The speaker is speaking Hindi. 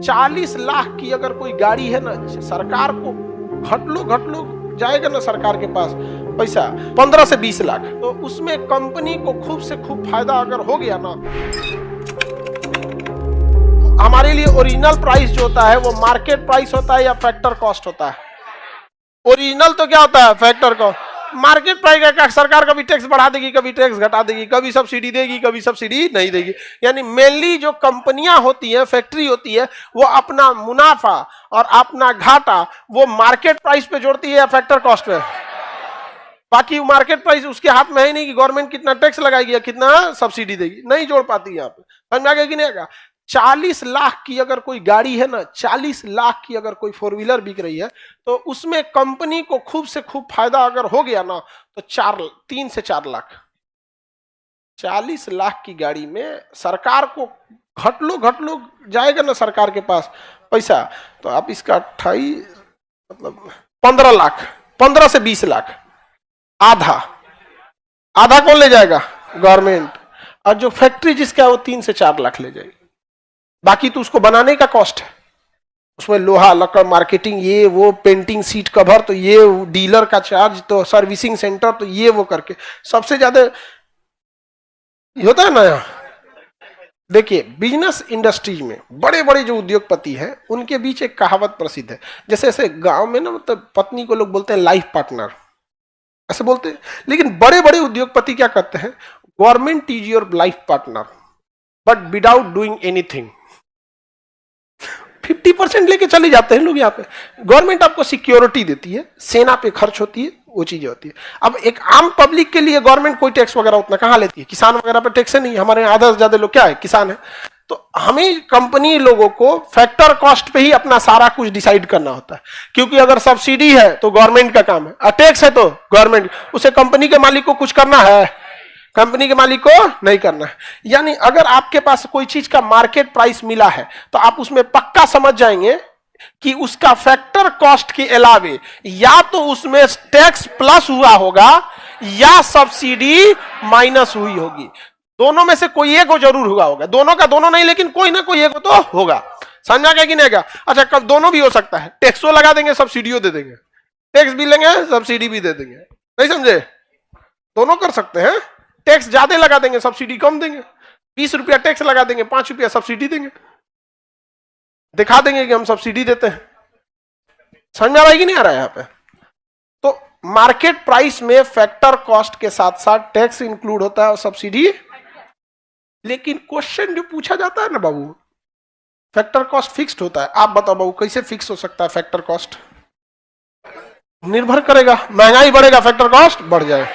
40 लाख की अगर कोई गाड़ी है ना, सरकार को घट लो जाएगा ना सरकार के पास पैसा 15 से 20 लाख, तो उसमें कंपनी को खूब से खूब फायदा अगर हो गया ना, हमारे लिए ओरिजिनल प्राइस जो होता है वो मार्केट प्राइस होता है या फैक्टर कॉस्ट होता है? ओरिजिनल तो क्या होता है? Factor cost. मार्केट प्राइस का सरकार कभी टैक्स बढ़ा देगी, कभी टैक्स घटा देगी, कभी सब्सिडी देगी, कभी सब्सिडी नहीं देगी। यानी मेनली जो कंपनियां होती है, फैक्ट्री होती है, वो अपना मुनाफा और अपना घाटा वो मार्केट प्राइस पे जोड़ती है या फैक्टर कॉस्ट पे। बाकी मार्केट प्राइस उसके हाथ में है नहीं कि गवर्नमेंट कितना टैक्स लगाएगी या कितना सब्सिडी देगी, नहीं जोड़ पाती है। यहाँ पे समझ में आ गया कि नहीं आएगा? 40 लाख की अगर कोई गाड़ी है ना, 40 लाख की अगर कोई फोर व्हीलर बिक रही है, तो उसमें कंपनी को खूब से खूब फायदा अगर हो गया ना, तो 3 से 4 लाख। 40 लाख की गाड़ी में सरकार को घट लो जाएगा ना सरकार के पास पैसा, तो आप इसका 28 मतलब 15 लाख, 15 से 20 लाख, आधा कौन ले जाएगा? गवर्नमेंट। और जो फैक्ट्री जिसका है वो 3 से 4 लाख ले जाएगी। बाकी तो उसको बनाने का कॉस्ट है, उसमें लोहा लकड़ मार्केटिंग ये वो, पेंटिंग सीट कवर तो ये, डीलर का चार्ज तो, सर्विसिंग सेंटर तो ये वो करके सबसे ज्यादा होता है ना। देखिए बिजनेस इंडस्ट्रीज में बड़े बड़े जो उद्योगपति हैं उनके बीच एक कहावत प्रसिद्ध है, जैसे ऐसे गांव में ना मतलब पत्नी को लोग बोलते हैं लाइफ पार्टनर, ऐसे बोलते हैं। लेकिन बड़े बड़े उद्योगपति क्या करते हैं? Government is your life partner but without doing anything. 50% लेके चले जाते हैं लोग। यहाँ पे गवर्नमेंट आपको सिक्योरिटी देती है, सेना पे खर्च होती है, वो चीजें होती है। अब एक आम पब्लिक के लिए गवर्नमेंट कोई टैक्स वगैरह उतना कहाँ लेती है? किसान वगैरह पे टैक्स है नहीं, हमारे यहाँ आधा से ज्यादा लोग क्या है? किसान है। तो हमें कंपनी लोगों को फैक्टर कॉस्ट पे ही अपना सारा कुछ डिसाइड करना होता है, क्योंकि अगर सब्सिडी है तो गवर्नमेंट का काम है, और टैक्स है तो गवर्नमेंट, उसे कंपनी के मालिक को कुछ करना है? कंपनी के मालिक को नहीं करना है। यानी अगर आपके पास कोई चीज का मार्केट प्राइस मिला है तो आप उसमें पक्का समझ जाएंगे कि उसका फैक्टर कॉस्ट के अलावे या तो उसमें टैक्स प्लस हुआ होगा या सब्सिडी माइनस हुई होगी। दोनों में से कोई एक जरूर हुआ होगा, दोनों का दोनों नहीं, लेकिन कोई ना कोई एक तो होगा। समझा गया कि नहीं गया? अच्छा, कब दोनों भी हो सकता है, टैक्सो लगा देंगे सब्सिडियो दे देंगे, टैक्स भी लेंगे सब्सिडी भी दे देंगे, नहीं समझे? दोनों कर सकते हैं। टैक्स ज्यादा लगा देंगे, सब्सिडी कम देंगे। 20 रुपया टैक्स लगा देंगे, 5 रुपया सब्सिडी देंगे, दिखा देंगे कि हम सब्सिडी देते हैं। समझ में आ रहा है कि नहीं आ रहा है? यहाँ पे तो मार्केट प्राइस में फैक्टर कॉस्ट के साथ साथ टैक्स इंक्लूड होता है और सब्सिडी। लेकिन क्वेश्चन जो पूछा जाता है ना बाबू, फैक्टर कॉस्ट फिक्स्ड होता है, आप बताओ बाबू कैसे फिक्स हो सकता है फैक्टर कॉस्ट? निर्भर करेगा, महंगाई बढ़ेगा फैक्टर कॉस्ट बढ़ जाए।